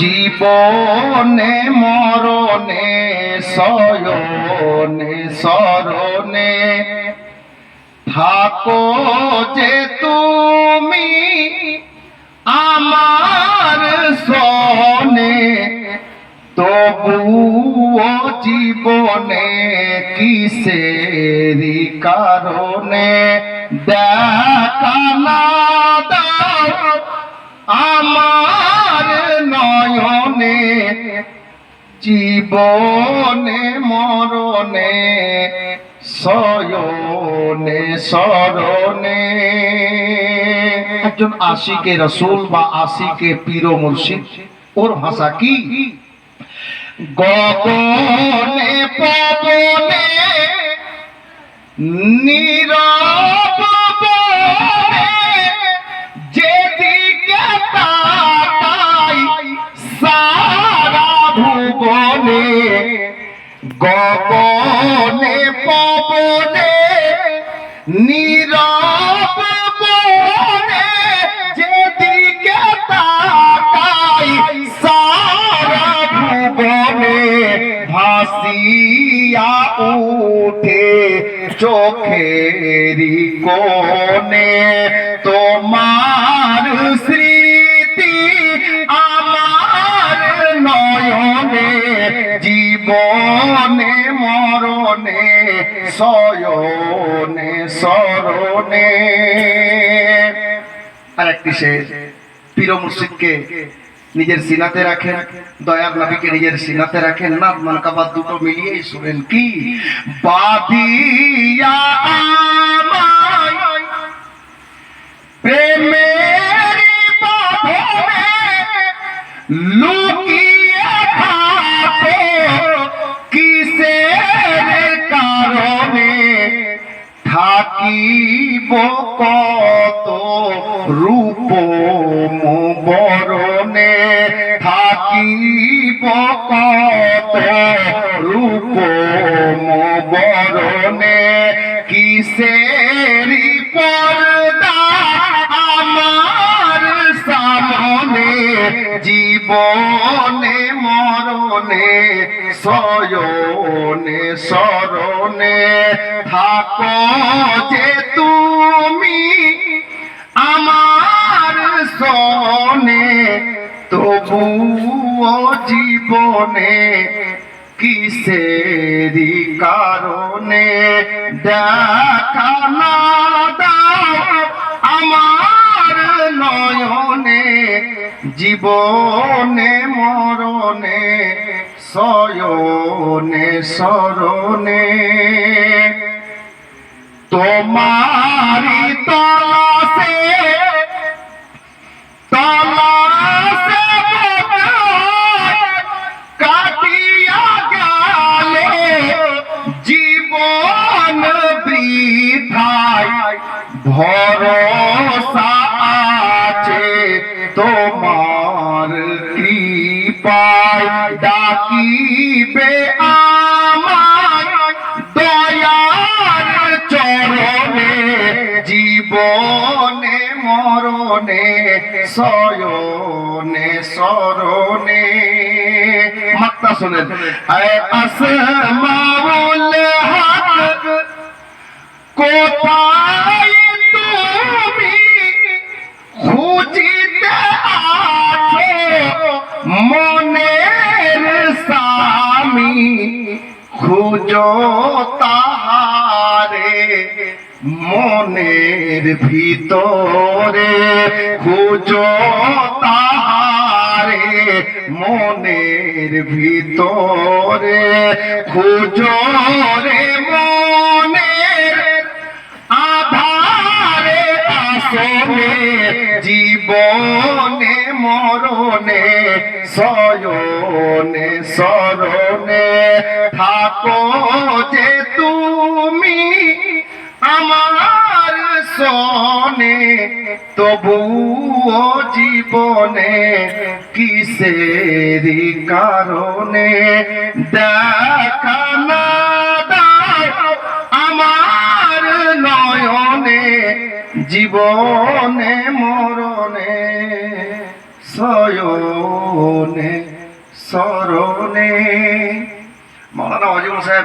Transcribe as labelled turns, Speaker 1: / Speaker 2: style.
Speaker 1: জীবনে মরণে শয়নে শরণে থাকো যে তুমি আমার সনে, তবুও জীবনে কিসেরি কারণে দেখা না দাও আমার নয়নে। জীবনে মরণে শয়নে শরণে। একজন আশিকে রসুল বা আশিকে পীর ও মুর্শিদ, ওর ভাষা কি? গগনে পবনে নীরব বনে যেদিকে তাকাই সারা ভুবনে। গগনে পবনে নীরব বনে যেদিকে তাকাই সারা ভুবনে ভাসিয়া উঠে চোখেরি কোণে তোমার স্মৃতি আমার নয়নে। জীবনে মরণে শয়নে শরণে। আর একটি সে পীর মুর্শিদকে নিজের সিনাতে রাখেন, দয়ার নবীকে নিজের সিনাতে রাখেন, নাত মানকাবাত দুটো মিলিয়েই শুনেন কি? বাদিয়া আমায় প্রেমের বাঁধনে লুকিয়ে থাকো কিসের কারণে। থাকিব কত রূপ বরণে, থাকিব কত রূপ বরণে। কিসেরি পর্দা আমার সামনে। জীবনে মরণে শয়নে শরণে থাকো যে তুমি আমার সনে, তবুও জীবনে কিসেরি কারণে দেখা না দাও আমার নয়নে। জীবনে মরণে শয়নে শরণে তোমারি তলাশে তলাশে কাটিয়া গেলে জীবন বৃথায়। ভরসা আছে তোমার কৃপায়, ডাকিবে আমার দয়ার চরণে। জীবনে মরণে শয়নে শরণে। মাত্রা শোনেন। আসমাউল হক কোথায় তুমি খুঁজিতে আছো মনের স্বামী। খুঁজো তাহারে মনের ভিতরে, খুঁজো তাহারে মনের ভিতরে। খুঁজো রে মনের আধারে আসনে। জীবনে মরণে শয়নে শরণে থাকো যে তুমি আমার সনে, তবুও জীবনে কিসেরি কারণে দেখা না দাও আমার নয়নে। জীবনে মরণে শয়নে স্মরণে। মৌলানা ওয়াজিবুল সাহেব